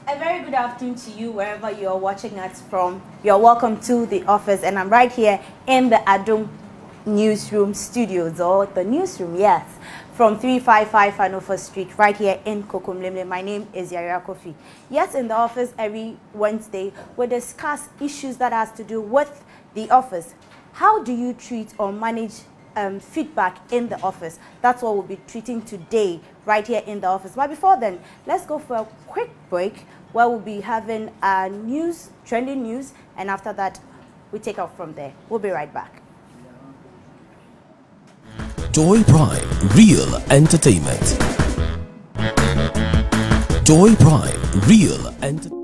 A very good afternoon to you wherever you're watching us from. You're welcome to the office, and I'm right here in the Adum newsroom studios, or the newsroom, yes, from 355 Hanover Street, right here in Kokomlemle. My name is Yaya Kofi. Yes, in the office every Wednesday, we discuss issues that has to do with the office. How do you treat or manage feedback in the office? That's what we'll be treating today right here in the office. But before then, let's go for a quick break where we'll be having news, trending news, and after that we take off from there. We'll be right back. Joy Prime Real Entertainment. Joy Prime Real Entertainment.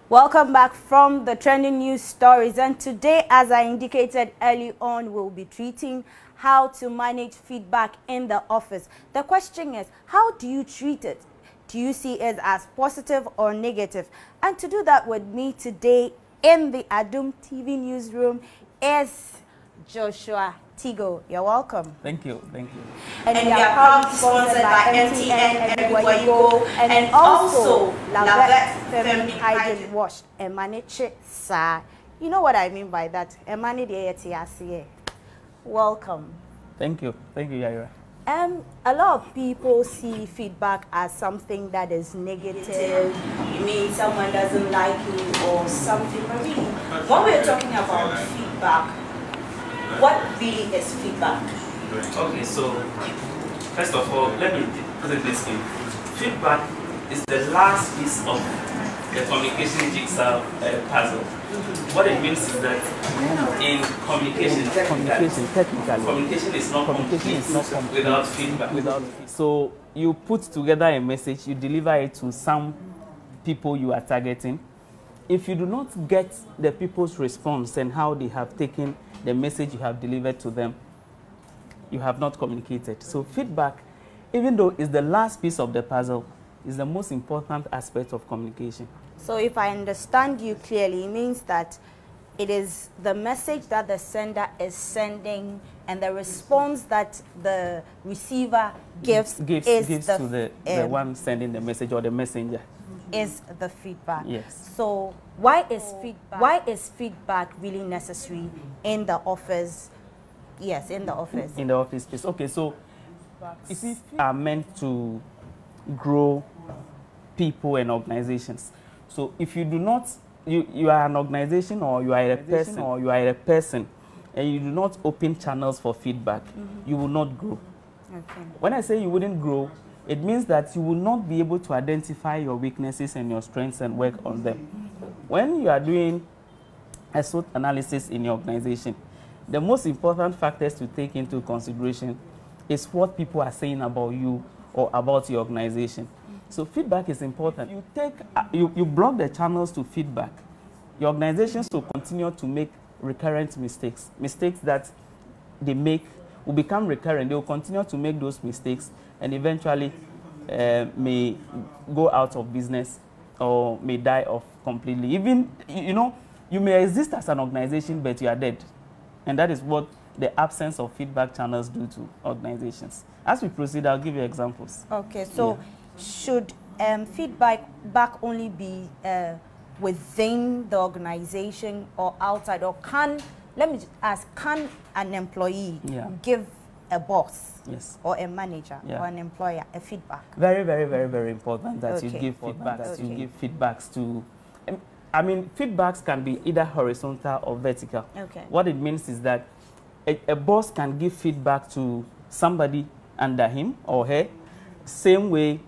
Welcome back from the trending news stories, and today, as I indicated early on, we'll be treating how to manage feedback in the office. The question is, how do you treat it? Do you see it as positive or negative? And to do that with me today in the Adum TV newsroom is Joshua Tigo. You're welcome. Thank you. Thank you. And we are proudly sponsored by MTN everywhere you go, and also Lavette Femme Hygiene Wash. Emaniche Sa. You know what I mean by that? Emani. Welcome. Thank you. Thank you, Yaira. A lot of people see feedback as something that is negative. You mean someone doesn't like you or something. But really, when we're talking about feedback, what really is feedback? Okay, so first of all, let me put it this way. Feedback is the last piece of the communication jigsaw puzzle. What it means is that in communication is not complete without feedback. So you put together a message, you deliver it to some people you are targeting. If you do not get the people's response and how they have taken the message you have delivered to them, you have not communicated. So feedback, even though it's the last piece of the puzzle, is the most important aspect of communication. So if I understand you clearly, it means that it is the message that the sender is sending, and the response that the receiver gives to the one sending the message, or the messenger. Is the feedback. Yes. So why is feedback really necessary in the office? Yes, in the office. In the office space. Okay, so you see, are meant to grow people and organizations. So if you do not, you are an organization, or you are a person, and you do not open channels for feedback, you will not grow. Okay. When I say you wouldn't grow, it means that you will not be able to identify your weaknesses and your strengths and work on them. When you are doing a SWOT analysis in your organization, the most important factors to take into consideration is what people are saying about you or about your organization. So feedback is important. You block the channels to feedback. Your organizations will continue to make recurrent mistakes. Mistakes that they make will become recurrent. They will continue to make those mistakes, and eventually may go out of business or may die off completely. Even, you may exist as an organization, but you are dead. And that is what the absence of feedback channels do to organizations. As we proceed, I'll give you examples. Okay, so should feedback only be within the organization or outside, or let me ask, can an employee give a boss, yes, or a manager, or an employer, a feedback? Very, very, very, very important that you give feedback. Okay. You give feedbacks to. I mean, feedbacks can be either horizontal or vertical. Okay. What it means is that a boss can give feedback to somebody under him or her. Same way,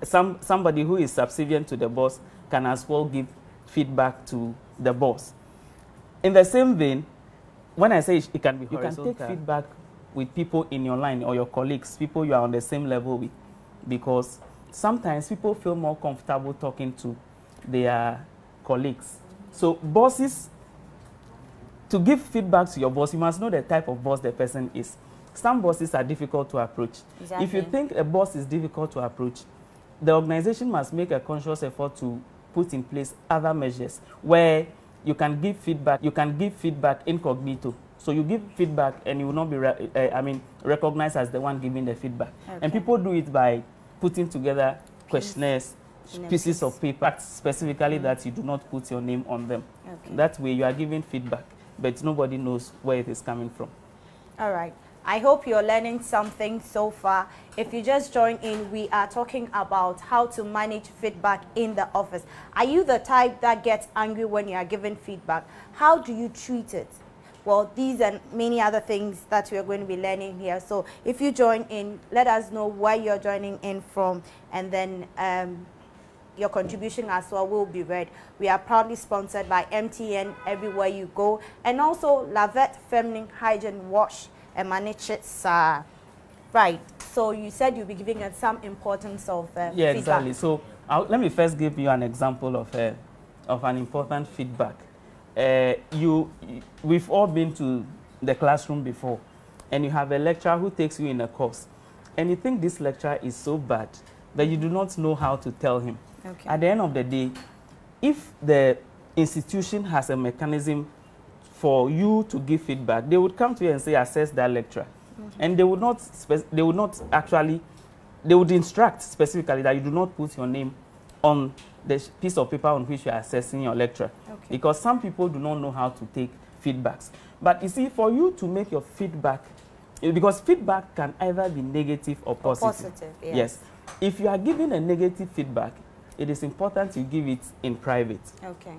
somebody who is subservient to the boss can as well give feedback to the boss. In the same vein, when I say it can be horizontal, you can take feedback with people in your line or your colleagues, people you are on the same level with, because sometimes people feel more comfortable talking to their colleagues. So bosses, to give feedback to your boss, you must know the type of boss the person is. Some bosses are difficult to approach. Exactly. If you think a boss is difficult to approach, the organization must make a conscious effort to put in place other measures where you can give feedback. You can give feedback incognito. So you give feedback and you will not be recognized as the one giving the feedback. Okay. And people do it by putting together questionnaires, pieces of paper, specifically that you do not put your name on them. Okay. That way you are giving feedback, but nobody knows where it is coming from. All right. I hope you're learning something so far. If you just joined in, we are talking about how to manage feedback in the office. Are you the type that gets angry when you are given feedback? How do you treat it? Well, these and many other things that we are going to be learning here. So if you join in, let us know where you're joining in from, and then your contribution as well will be read. We are proudly sponsored by MTN everywhere you go, and also Lavette Feminine Hygiene Wash and Manage. Right. So you said you'll be giving us some importance of yeah, feedback. Exactly. So let me first give you an example of an important feedback. We've all been to the classroom before, and you have a lecturer who takes you in a course, and you think this lecturer is so bad that you do not know how to tell him. Okay. At the end of the day, if the institution has a mechanism for you to give feedback, they would come to you and say, assess that lecturer. Mm-hmm. And they would instruct specifically that you do not put your name on the piece of paper on which you are assessing your lecturer. Okay. Because some people do not know how to take feedbacks. But you see, for you to make your feedback, because feedback can either be negative or positive. Yes. Yes. If you are giving a negative feedback, it is important you give it in private. Okay.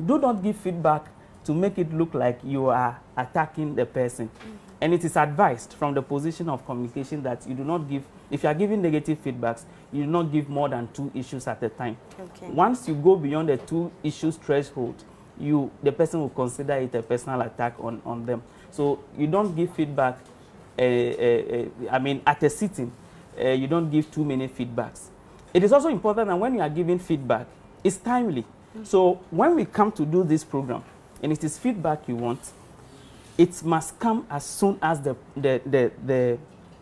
Do not give feedback to make it look like you are attacking the person. Mm-hmm. And it is advised from the position of communication that you do not give, if you are giving negative feedbacks, you do not give more than 2 issues at a time. Okay. Once you go beyond the 2 issues threshold, the person will consider it a personal attack on them. So you don't give feedback, at a sitting, you don't give too many feedbacks. It is also important that when you are giving feedback, it's timely. Mm-hmm. So when we come to do this program, and it is feedback you want, it must come as soon as the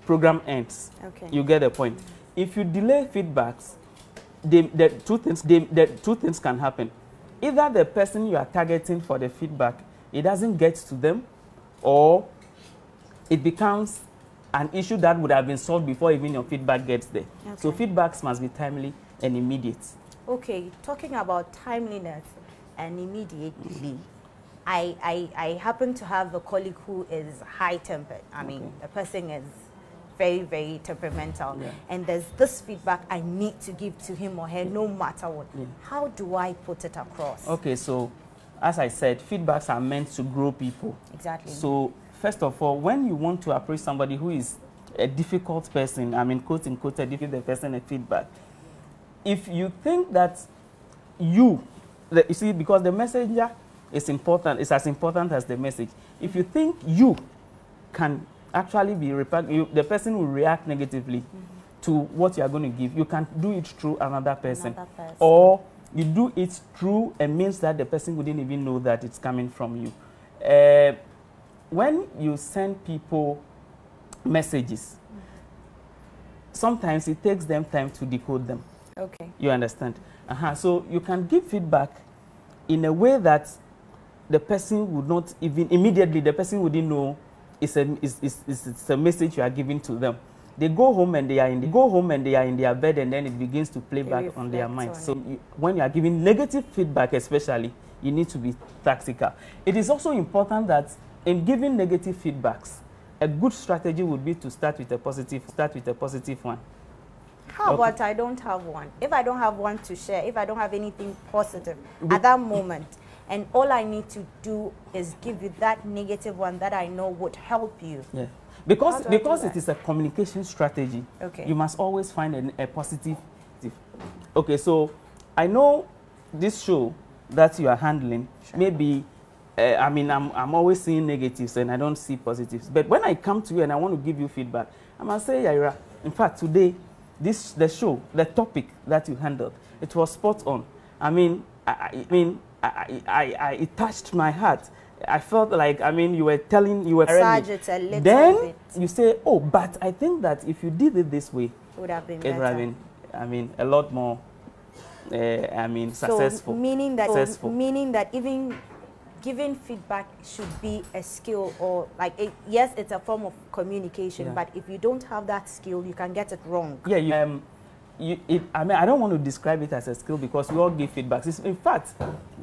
program ends. Okay. You get the point. Mm-hmm. If you delay feedbacks, the two things can happen. Either the person you are targeting for the feedback, it doesn't get to them, or it becomes an issue that would have been solved before even your feedback gets there. Okay. So feedbacks must be timely and immediate. Okay, talking about timeliness and immediately, I happen to have a colleague who is high-tempered. I mean, the person is very, very temperamental. Yeah. And there's this feedback I need to give to him or her no matter what. Yeah. How do I put it across? Okay, so as I said, feedbacks are meant to grow people. Exactly. So first of all, when you want to approach somebody who is a difficult person, I mean, quote unquote, give the person a feedback. If you think that you see, because the messenger is important, it's as important as the message. If you think you can actually be the person will react negatively to what you are going to give, you can do it through another person. Or you do it through a means that the person wouldn't even know that it's coming from you. When you send people messages, sometimes it takes them time to decode them. Okay. You understand? So you can give feedback in a way that the person would not even immediately, the person wouldn't know it's a message you are giving to them. They go home and they are in their bed, and then it begins to play back on their mind. So when you are giving negative feedback, especially, you need to be tactical. It is also important that in giving negative feedbacks, a good strategy would be to start with a positive one. How about I don't have one? If I don't have one to share, if I don't have anything positive at that moment, and all I need to do is give you that negative one that I know would help you. Yeah. Because it is a communication strategy, okay, you must always find a positive. Okay, so I know this show that you are handling, sure, maybe, I mean, I'm always seeing negatives and I don't see positives. But when I come to you and I want to give you feedback, I must say, Yaira, in fact, today, the topic that you handled, it was spot on. I mean, it touched my heart. I felt like, I mean, you were massage it a little then bit. You say, oh, but I think that if you did it this way, it would have been it better. would have been, I mean, a lot more, I mean, successful. Meaning that even giving feedback should be a skill, or like, yes, it's a form of communication, yeah, but if you don't have that skill, you can get it wrong. Yeah, I mean, I don't want to describe it as a skill because we all give feedback. In fact,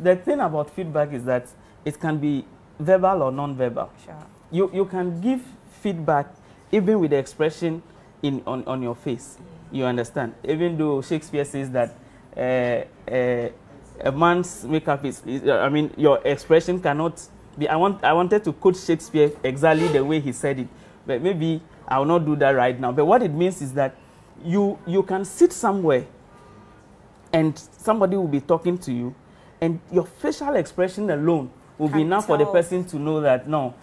the thing about feedback is that it can be verbal or non-verbal. Sure. You can give feedback even with the expression on your face. You understand? Even though Shakespeare says that a man's makeup is, I mean, your expression cannot be. I wanted to quote Shakespeare exactly the way he said it, but maybe I will not do that right now. But what it means is that you can sit somewhere and somebody will be talking to you, and your facial expression alone will be enough for the person to know that no,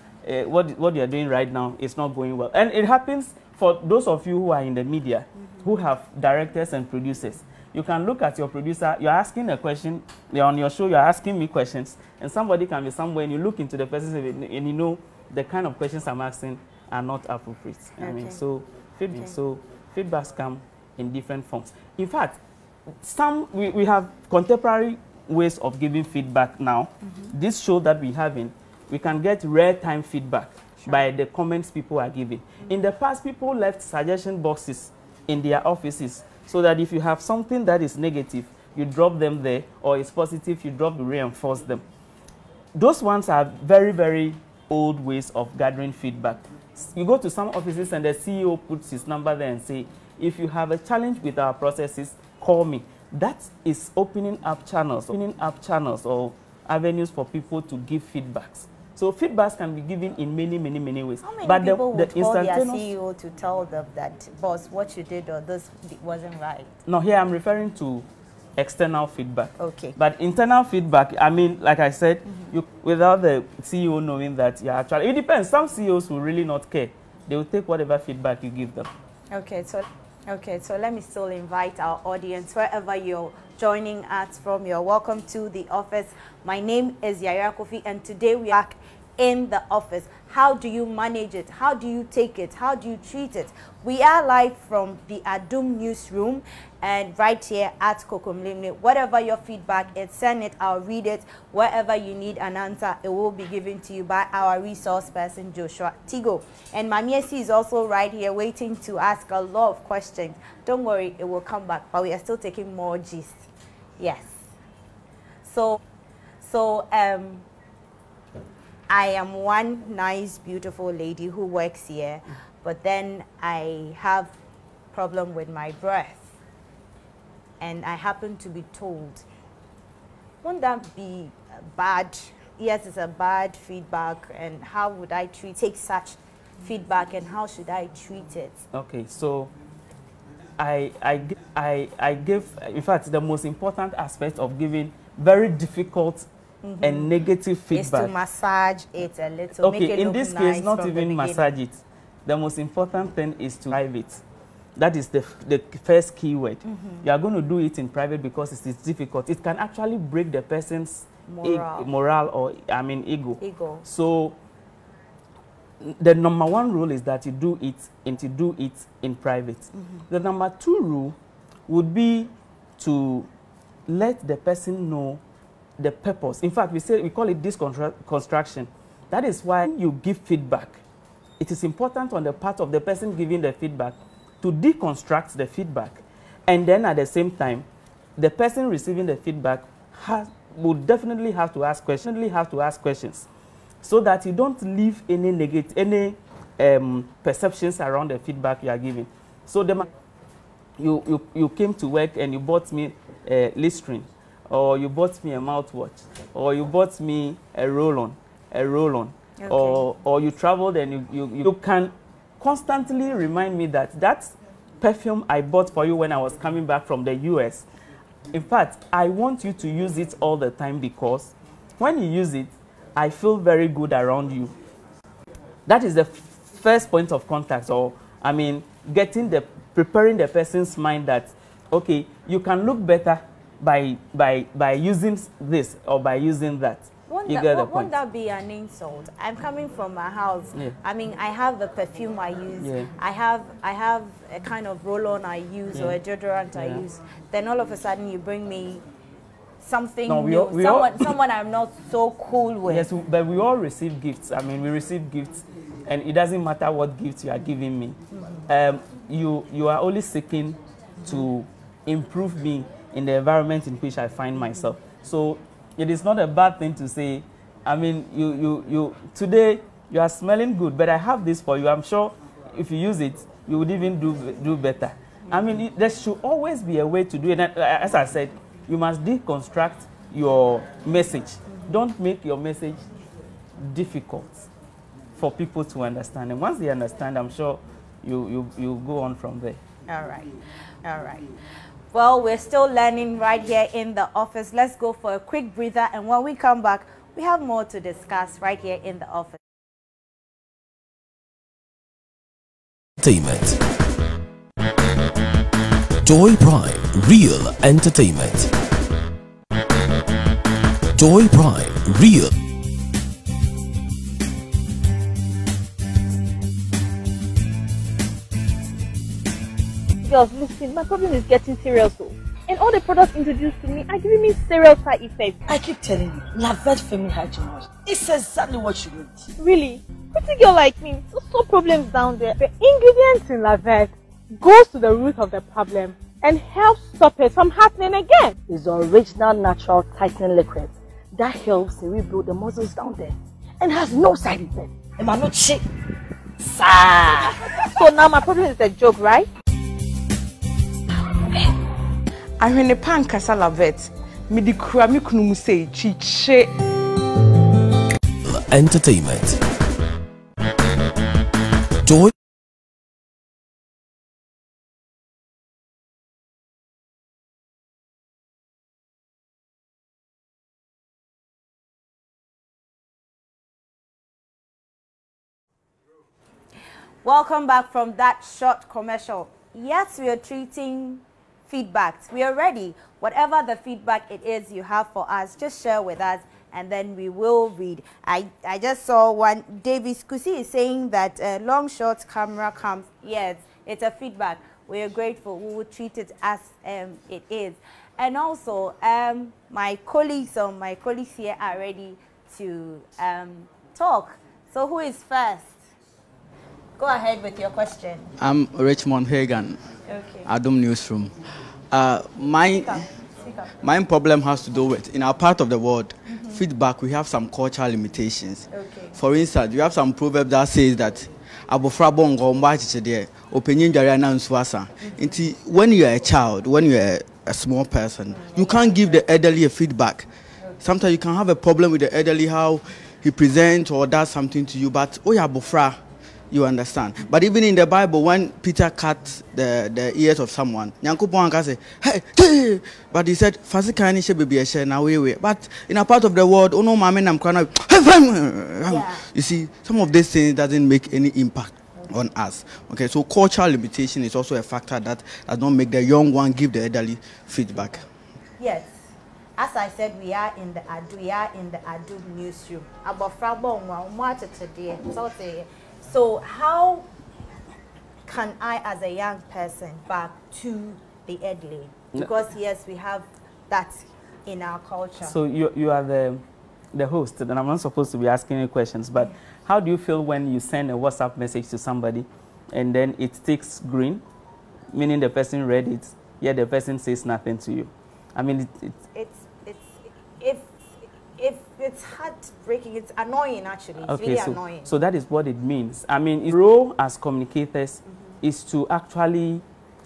what you are doing right now is not going well. And it happens for those of you who are in the media, who have directors and producers. You can look at your producer, you're asking a question, you're on your show, you're asking me questions, and somebody can be somewhere and you look into the person and you know the kind of questions I'm asking are not appropriate. Okay. I mean, so feedbacks come in different forms. In fact, we have contemporary ways of giving feedback now. This show that we have we can get real-time feedback, sure, by the comments people are giving. In the past, people left suggestion boxes in their offices so that if you have something that is negative, you drop them there, or it's positive, you reinforce them. Those ones are very, very old ways of gathering feedback. You go to some offices and the CEO puts his number there and say, if you have a challenge with our processes, call me. That is opening up channels or avenues for people to give feedbacks. So feedbacks can be given in many, many, many ways. How many people would call their CEO to tell them that, boss, what you did or this wasn't right? No, here I'm referring to external feedback. Okay. But internal feedback, I mean, like I said, without the CEO knowing that you're actually, it depends. Some CEOs will really not care. They will take whatever feedback you give them. Okay, so let me still invite our audience, wherever you're joining us from, you're welcome to the office. My name is Yaira Kofi, and today we are in the office. How do you manage it? How do you take it? How do you treat it? We are live from the Adum newsroom and right here at Kokomlimni. Whatever your feedback is, send it, I'll read it. Wherever you need an answer, it will be given to you by our resource person, Joshua Tigo. And Mamiesi is also right here waiting to ask a lot of questions. Don't worry, it will come back, but we are still taking more gist. Yes. So I am one nice, beautiful lady who works here, but then I have problem with my breath. And I happen to be told, won't that be bad? Yes, it's a bad feedback, and how would I take such feedback, and how should I treat it? Okay, so I give, in fact, the most important aspect of giving very difficult and negative feedback is to massage it a little. Okay, make it in this case, not even massage it. The most important thing is to drive it. That is the first keyword. You are going to do it in private because it is difficult. It can actually break the person's morale or, I mean, ego. So the number one rule is that you do it in private. The number two rule would be to let the person know the purpose. In fact, we call it deconstruction. That is why you give feedback. It is important on the part of the person giving the feedback to deconstruct the feedback, and then at the same time, the person receiving the feedback would definitely have to ask questions, so that you don't leave any perceptions around the feedback you are giving. So you came to work and you bought me a Listerine, or you bought me a mouthwash, or you bought me a roll-on, okay. or you traveled and you can constantly remind me that that perfume I bought for you when I was coming back from the US. In fact, I want you to use it all the time, because when you use it, I feel very good around you. That is the first point of contact, or I mean, preparing the person's mind that, okay, you can look better by using this or by using that. Won't that be an insult? I'm coming from my house. Yeah. I mean, I have the perfume I use. Yeah. I have a kind of roll-on I use, yeah, or a deodorant, yeah, I use. Then all of a sudden you bring me something new, someone I'm not so cool with. Yes, but we all receive gifts. I mean, we receive gifts, and it doesn't matter what gifts you are giving me. Mm-hmm. You are only seeking to improve me in the environment in which I find myself. So it is not a bad thing to say, I mean, you today you are smelling good, but I have this for you. I'm sure if you use it, you would even do better. Mm-hmm. I mean, there should always be a way to do it. And as I said, you must deconstruct your message. Mm-hmm. Don't make your message difficult for people to understand. And once they understand, I'm sure you go on from there. All right. Well, we're still learning right here in the office. Let's go for a quick breather, and when we come back, we have more to discuss right here in the office. Entertainment. Joy Prime, real entertainment. Joy Prime, real. Girls, listen, my problem is getting serious. And all the products introduced to me are giving me serious side effects. I keep telling you, Lavette Femi Hygiene Wash. It's exactly what you need. Really? Pretty girl like me, so problems down there. The ingredients in Lavette goes to the root of the problem and helps stop it from happening again. It's the original natural tightening liquid that helps to rebuild the muscles down there and has no side effects. Am I not shit? So now my problem is a joke, right? I when the pan kasa Lavette, me di kura mi kunu mu say chiche. Entertainment. Joy. Welcome back from that short commercial. Yes, we are treating feedbacks. We are ready. Whatever the feedback it is you have for us, just share with us, and then we will read. I just saw one. Davis Kusi is saying that long shot camera comes. Yes, it's a feedback. We are grateful. We will treat it as it is. And also, my colleagues here are ready to talk. So who is first? Go ahead with your question. I'm Richmond Hagan, okay. Adum Newsroom. My problem has to do with, in our part of the world, feedback, we have some cultural limitations. Okay. For instance, you have some proverb that says that when you are a child, when you are a small person, you can't give the elderly a feedback. Okay. Sometimes you can have a problem with the elderly, how he presents or does something to you, but you understand. But even in the Bible, when Peter cut the ears of someone, Nyankopon can say, hey, but he said, but in a part of the world, you see, some of these things doesn't make any impact on us. Okay, so cultural limitation is also a factor that does not make the young one give the elderly feedback. Yes. As I said, we are in the Adu newsroom. So how can I, as a young person, back to the elderly? Because yes, we have that in our culture. So you are the host, and I'm not supposed to be asking you questions, but how do you feel when you send a WhatsApp message to somebody and then it takes green, meaning the person read it, yet the person says nothing to you? I mean, if it's heartbreaking, it's annoying actually. It's Okay, really so, annoying. so that is what it means. I mean, our role as communicators is to actually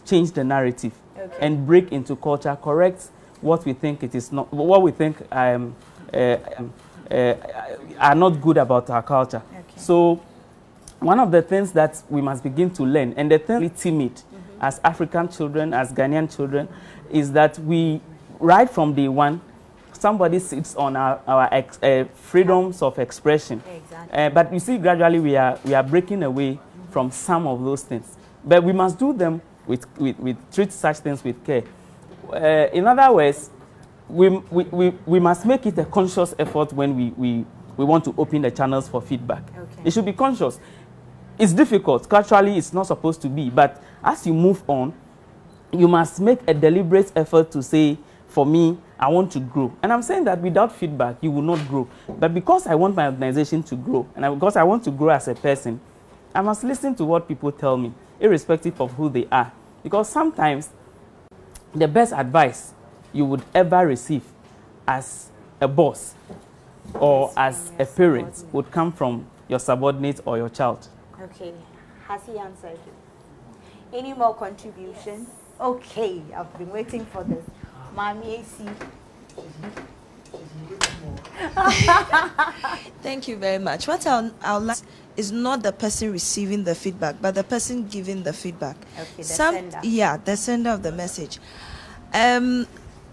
change the narrative and break into culture, correct what we think it is not, what we think are not good about our culture. So one of the things that we must begin to learn, and the thing we're timid as African children, as Ghanaian children, is that we, right from day one, somebody sits on our freedoms of expression. But you see, gradually we are breaking away from some of those things. But we must do them with treat such things with care. In other words, we must make it a conscious effort when we want to open the channels for feedback. It should be conscious. It's difficult. Culturally, it's not supposed to be. But as you move on, you must make a deliberate effort to say, for me, I want to grow. And I'm saying that without feedback, you will not grow. But because I want my organization to grow, and because I want to grow as a person, I must listen to what people tell me, irrespective of who they are. Because sometimes the best advice you would ever receive as a boss or as a parent would come from your subordinate or your child. Okay, has he answered you? Any more contributions? Okay, I've been waiting for this. Mommy AC. Thank you very much. What I'll like is not the person receiving the feedback, but the person giving the feedback. Okay, the sender. Yeah, the sender of the message.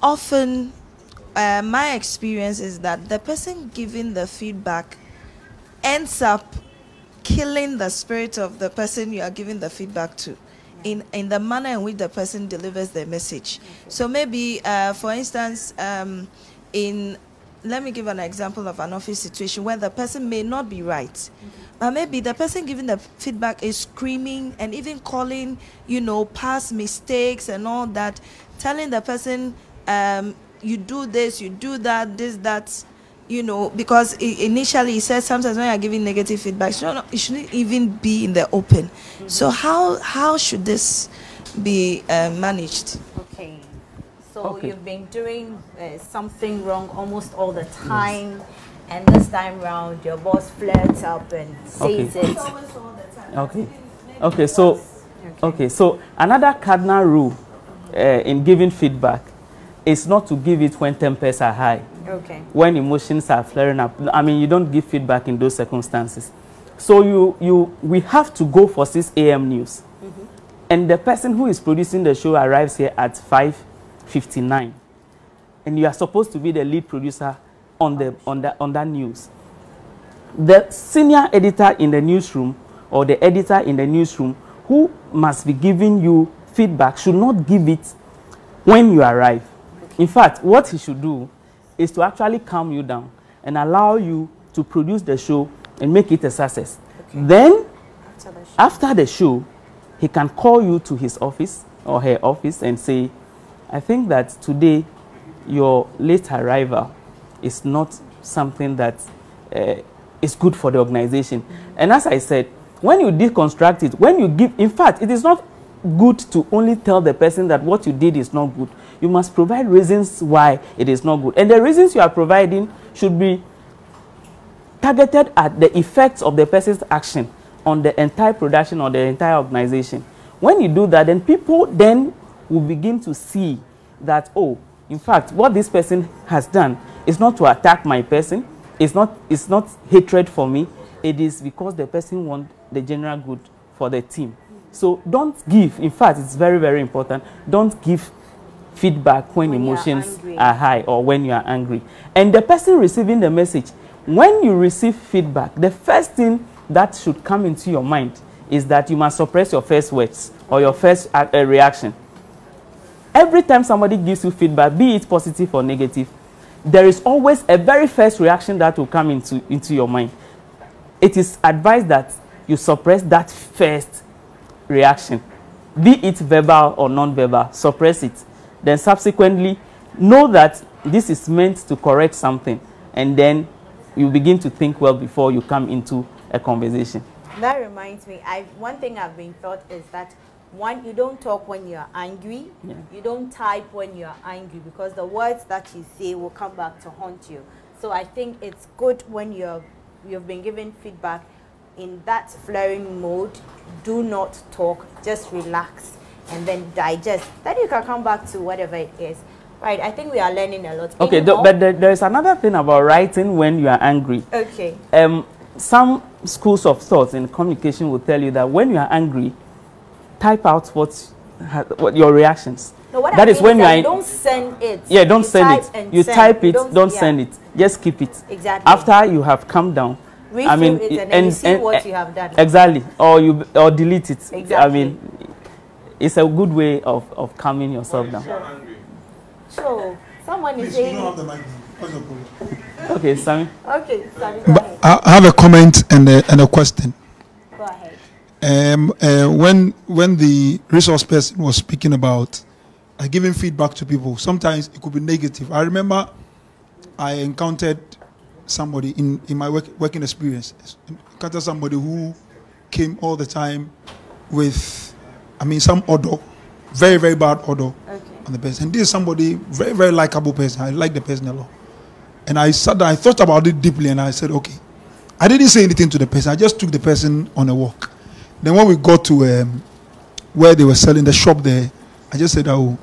Often, my experience is that the person giving the feedback ends up killing the spirit of the person you are giving the feedback to, in the manner in which the person delivers the message. So maybe, for instance, let me give an example of an office situation where the person may not be right, but maybe the person giving the feedback is screaming and even calling, past mistakes and all that, telling the person, you do this, you do that, this, that, because initially he said sometimes when you're giving negative feedback, it shouldn't even be in the open. So how should this be managed? Okay. So you've been doing something wrong almost all the time, and this time round your boss flirts up and says it. So another cardinal rule in giving feedback is not to give it when tempers are high. When emotions are flaring up. I mean, you don't give feedback in those circumstances. So we have to go for 6 a.m. news. And the person who is producing the show arrives here at 5:59. And you are supposed to be the lead producer on that news. The senior editor in the newsroom or the editor in the newsroom who must be giving you feedback should not give it when you arrive. In fact, what he should do is to actually calm you down and allow you to produce the show and make it a success. Then, after the show, he can call you to his office or her office and say, I think that today your late arrival is not something that is good for the organization. And as I said, when you deconstruct it, when you give, in fact, it is not good to only tell the person that what you did is not good. You must provide reasons why it is not good. And the reasons you are providing should be targeted at the effects of the person's action on the entire production or the entire organization. When you do that, then people then will begin to see that, oh, in fact, what this person has done is not to attack my person. It's not hatred for me. It is because the person wants the general good for the team. So don't give, in fact, it's very, very important, don't give feedback when emotions are high or when you are angry. And the person receiving the message, when you receive feedback, the first thing that should come into your mind is that you must suppress your first words or your first reaction. Every time somebody gives you feedback, be it positive or negative, there is always a very first reaction that will come into your mind. It is advised that you suppress that first reaction, be it verbal or non-verbal, suppress it. Then subsequently, know that this is meant to correct something, and then you begin to think well before you come into a conversation. That reminds me, one thing I've been taught is that One, you don't talk when you're angry. Yeah. You don't type when you're angry, because the words that you say will come back to haunt you. So I think it's good when you've been given feedback in that flowing mode. Do not talk, just relax and then digest. Then you can come back to whatever it is. Right, I think we are learning a lot. Okay, but there's another thing about writing when you are angry. Okay. Some schools of thought in communication will tell you that when you are angry, type out what your reactions. No, what that I is mean when you are. Don't send it. Yeah, don't send it. You type it. Don't send it. Just keep it. Exactly. After you have calmed down. Read it and then you see what you have done. Exactly. Or delete it. Exactly. I mean, it's a good way of calming yourself down. So, someone is saying. You don't have the mic. What's the problem? Okay, Sammy. Okay, Sammy. Go ahead. I have a comment and a question. Go ahead. When the resource person was speaking about giving feedback to people, sometimes it could be negative. I remember I encountered somebody in my working experience. Encountered somebody who came all the time with, some odor, very, very bad odor on the person. And this is somebody, very, very likable person. I like the person a lot. And I sat down, I thought about it deeply, and I said, okay. I didn't say anything to the person. I just took the person on a walk. Then when we got to where they were selling the shop there, I just said, oh,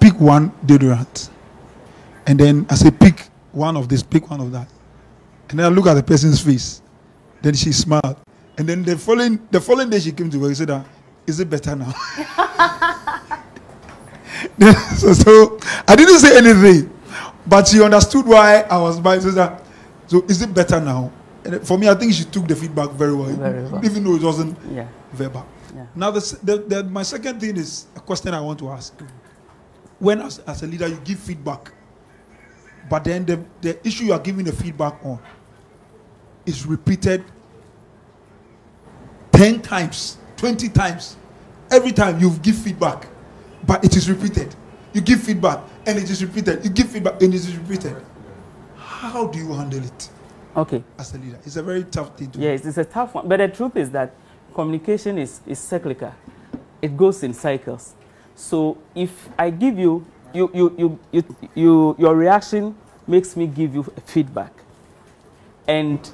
pick one deodorant. And then I said, pick one of this, pick one of that. And then I look at the person's face. Then she smiled. And then the following day she came to work and said, is it better now? so I didn't say anything. But she understood why I was buying. So is it better now? And for me, I think she took the feedback very well. Even though it wasn't verbal. Yeah. Now, my second thing is a question I want to ask. When, as a leader, you give feedback, but then the issue you are giving the feedback on is repeated 10 times, 20 times. Every time you give feedback, but it is repeated. You give feedback, and it is repeated. You give feedback, and it is repeated. How do you handle it? Okay. As a leader, it's a very tough thing to do. Yes, it's a tough one. But the truth is that communication is cyclical. It goes in cycles. So if I give you, your reaction makes me give you feedback. And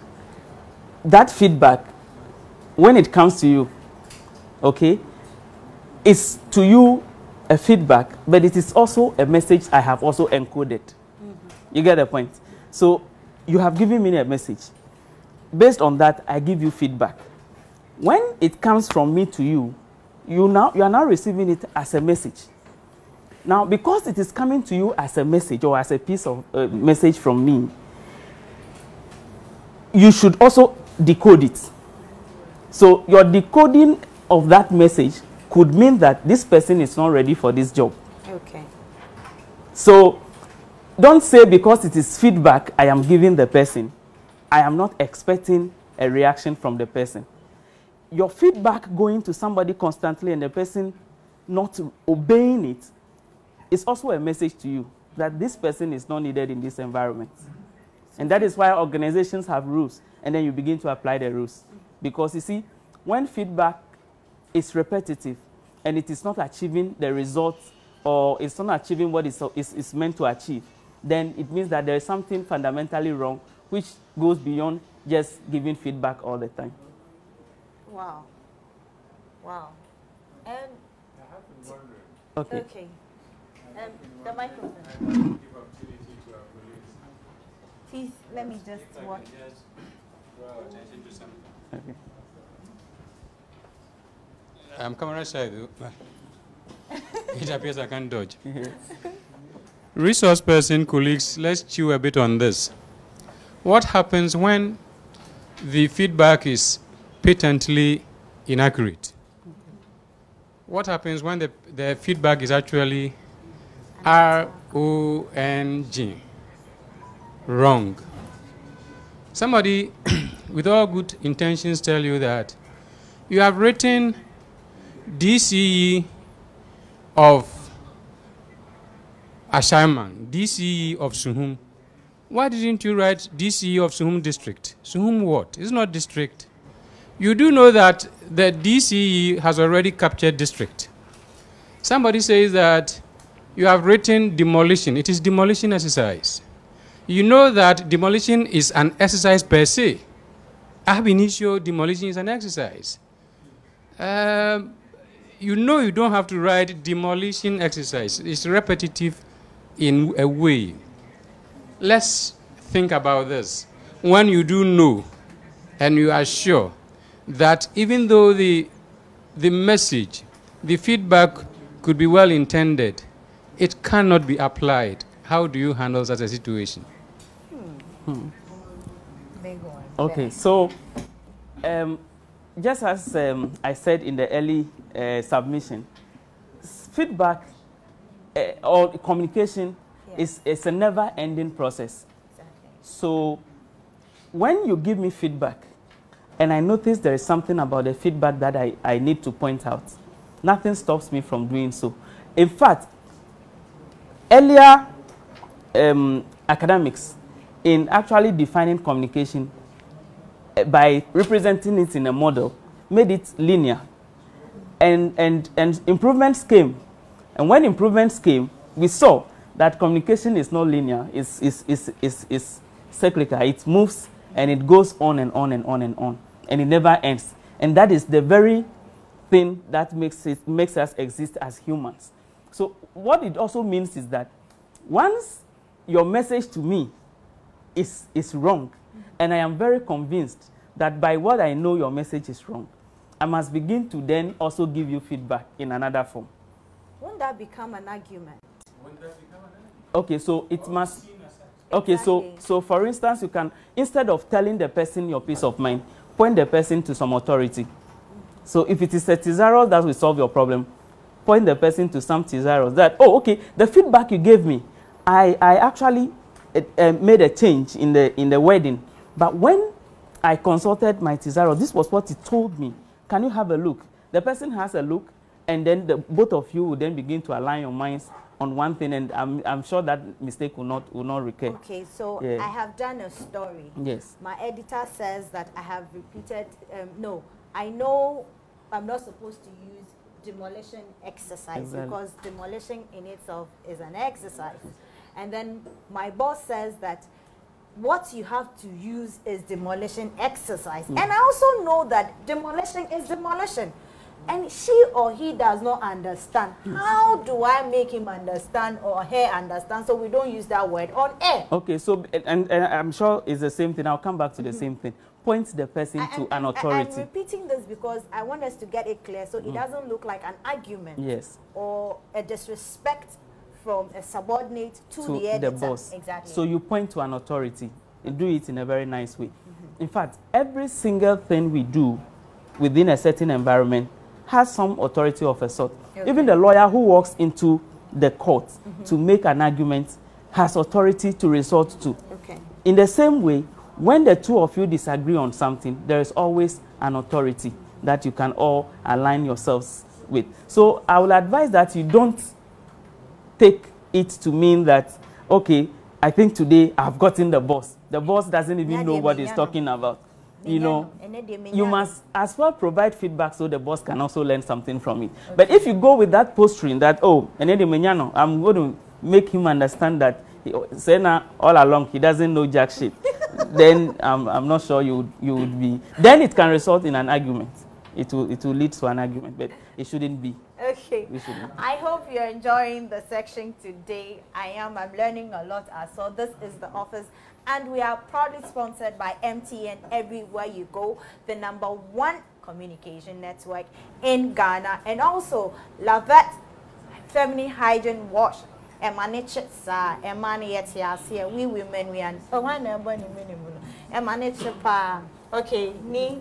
that feedback, when it comes to you, okay, is to you a feedback, but it is also a message I have also encoded. You get the point? So you have given me a message. Based on that, I give you feedback. When it comes from me to you, you are now receiving it as a message. Now, because it is coming to you as a message or as a piece of message from me, you should also decode it. So your decoding of that message could mean that this person is not ready for this job. Okay. So don't say because it is feedback I am giving the person, I am not expecting a reaction from the person. Your feedback going to somebody constantly and the person not obeying it is also a message to you that this person is not needed in this environment. And that is why organizations have rules, and then you begin to apply the rules. Because you see, when feedback is repetitive and it is not achieving the results or it's not achieving what it's meant to achieve, then it means that there is something fundamentally wrong which goes beyond just giving feedback all the time. Wow. Wow. And okay. The microphone. Please, let me just watch. Okay. I'm camera shy though. It appears I can't dodge. Resource person, colleagues, let's chew a bit on this. What happens when the feedback is patently inaccurate? What happens when the feedback is actually wrong? Wrong. Somebody with all good intentions tell you that you have written DCE of Ashaiman, DCE of Suhum. Why didn't you write DCE of Suhum district? Suhum what? It's not district. You do know that the DCE has already captured district. Somebody says that you have written demolition. It is demolition exercise. You know that demolition is an exercise per se. Ab initio, demolition is an exercise. You know you don't have to write demolition exercise. It's repetitive in a way. Let's think about this. When you do know and you are sure that even though the message, the feedback could be well intended, it cannot be applied. How do you handle such a situation? Okay, so just as I said in the early submission, feedback or communication is a never-ending process. Exactly. So when you give me feedback and I notice there is something about the feedback that I need to point out, nothing stops me from doing so. In fact, earlier academics in actually defining communication by representing it in a model made it linear, and improvements came. And when improvements came, we saw that communication is not linear, it's cyclical. It moves and it goes on and on and on and on, and it never ends. And that is the very thing that makes us exist as humans. So what it also means is that once your message to me is wrong, and I am very convinced that by what I know your message is wrong, I must begin to then also give you feedback in another form. Won't that become an argument? Okay, so it must. Okay, exactly. So for instance, you can, instead of telling the person your peace of mind, point the person to some authority. So if it is a thesaurus that will solve your problem, point the person to some thesaurus that, oh, okay, the feedback you gave me, I actually made a change in the wording, but when I consulted my thesaurus, this was what it told me. Can you have a look? The person has a look, and then both of you will then begin to align your minds on one thing, and I'm sure that mistake will not recur. Okay, so yeah. I have done a story. Yes. My editor says that I have repeated. No, I know I'm not supposed to use demolition exercise because demolition in itself is an exercise. And then my boss says that what you have to use is demolition exercise. And I also know that demolition is demolition. And she or he does not understand. How do I make him understand or her understand so we don't use that word on air? Okay, so, and I'm sure it's the same thing. I'll come back to the same thing. Point the person to an authority. I'm repeating this because I want us to get it clear so it doesn't look like an argument. Yes. Or a disrespect from a subordinate to the editor. The boss. Exactly. So you point to an authority and do it in a very nice way. In fact, every single thing we do within a certain environment has some authority of a sort. Okay. Even the lawyer who walks into the court to make an argument has authority to resort to. Okay. In the same way, when the two of you disagree on something, there is always an authority that you can all align yourselves with. So I will advise that you don't take it to mean that, okay, I think today I've gotten the boss. The boss doesn't even know what he's talking about. You know, you must as well provide feedback so the boss can also learn something from it. Okay. But if you go with that posturing that, oh, I'm going to make him understand that Sena all along he doesn't know jack shit, then I'm not sure you would be. Then it can result in an argument. It will lead to an argument, but it shouldn't be. Okay. I hope you're enjoying the section today. I'm learning a lot as well. This is The Office, and we are proudly sponsored by MTN everywhere you go, the #1 communication network in Ghana, and also Lavette Feminine Hygiene Wash. We women, we are okay, ni.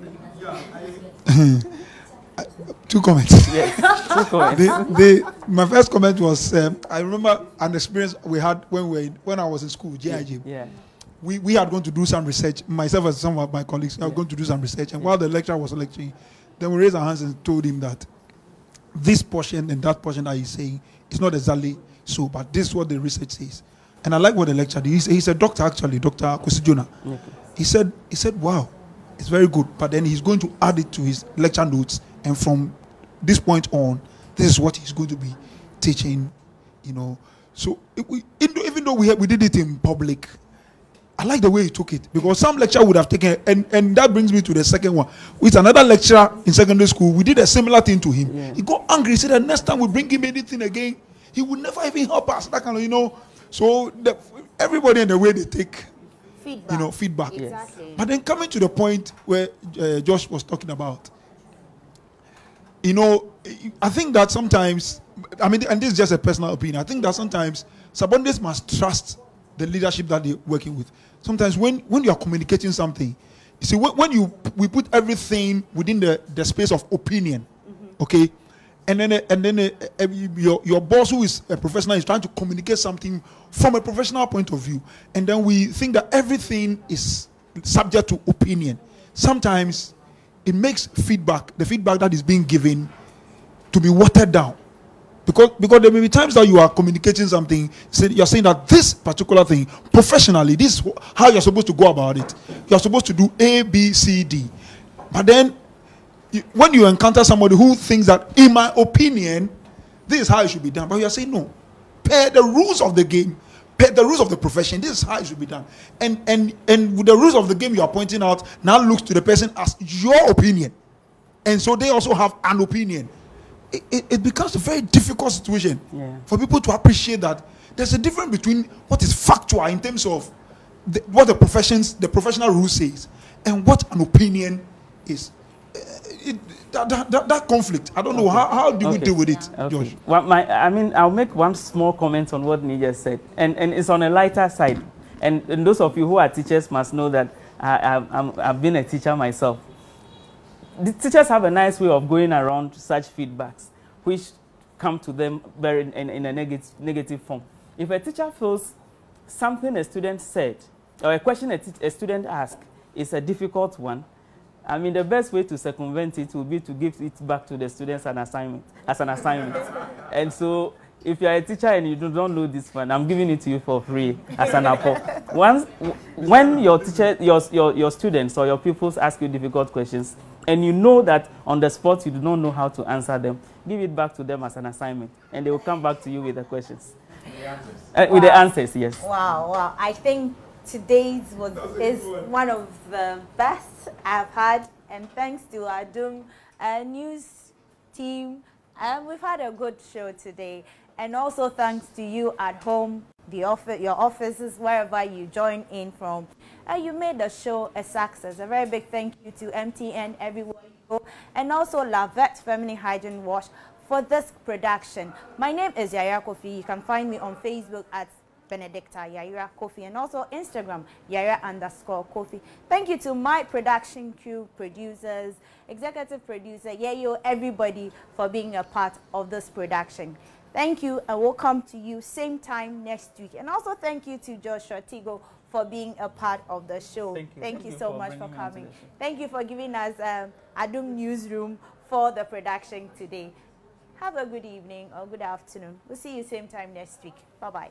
Two comments. Yes, 2 comments. My first comment was I remember an experience we had when I was in school, GIG. Yeah. We had gone to do some research, myself and some of my colleagues had gone to do some research, and while the lecturer was lecturing, then we raised our hands and told him that this portion and that portion that he's saying is not exactly so, but this is what the research says. And I like what the lecturer did. He's a doctor actually, Dr. Kusijuna. Okay. He said, wow, It's very good, but then he's going to add it to his lecture notes, and from this point on, this is what he's going to be teaching, you know. So even though we did it in public, I like the way he took it, because some lecturer would have taken it, and that brings me to the second one. With another lecturer in secondary school, we did a similar thing to him. Yeah. He got angry. He said that next time we bring him anything again, he would never even help us. That kind of, you know. So everybody in the way they take feedback. You know, feedback. Exactly. But then coming to the point where Josh was talking about, you know, I think that sometimes, I mean, and this is just a personal opinion, I think that sometimes subordinates must trust the leadership that they're working with. Sometimes when you are communicating something, you see, when we put everything within the space of opinion, okay, and then your boss, who is a professional, is trying to communicate something from a professional point of view, and then we think that everything is subject to opinion. Sometimes it makes feedback, the feedback that is being given, to be watered down. Because there may be times that you are communicating something, you're saying that this particular thing, professionally, this is how you're supposed to go about it. You're supposed to do A, B, C, D. But then, when you encounter somebody who thinks that, in my opinion, this is how it should be done, but you're saying, no, per the rules of the game, per the rules of the profession, this is how it should be done. And with the rules of the game you are pointing out, now looks to the person as your opinion. And so they also have an opinion. It becomes a very difficult situation for people to appreciate that there's a difference between what is factual in terms of what the professional rule says, and what an opinion is. That conflict, I don't know, how do we deal with it, Josh? Well, I'll make one small comment on what Nija said, and it's on a lighter side. And those of you who are teachers must know that I've been a teacher myself. The teachers have a nice way of going around such feedbacks, which come to them very in a negative form. If a teacher feels something a student said, or a question a student asked is a difficult one, I mean, the best way to circumvent it will be to give it back to the students as an assignment. And so, if you are a teacher and you don't know this one, I'm giving it to you for free as an apple. When your students or your pupils ask you difficult questions, and you know that on the spot you do not know how to answer them, give it back to them as an assignment, and they will come back to you with the questions. With the answers, yes. Wow. I think today's is one of the best I've had, and thanks to our Doom news team, we've had a good show today. And also thanks to you at home, your offices, wherever you join in from. You made the show a success. A very big thank you to MTN, everywhere you go, and also Lavette Feminine Hygiene Wash for this production. My name is Yaya Kofi. You can find me on Facebook at Benedicta Yaya Kofi, and also Instagram, Yaya_Kofi. Thank you to my production crew, producers, executive producer, Yayo, everybody for being a part of this production. Thank you, and we'll come to you same time next week. And also thank you to Joshua Tigo for being a part of the show. Thank you so much for coming. Thank you for giving us Adum Newsroom for the production today. Have a good evening or good afternoon. We'll see you same time next week. Bye-bye.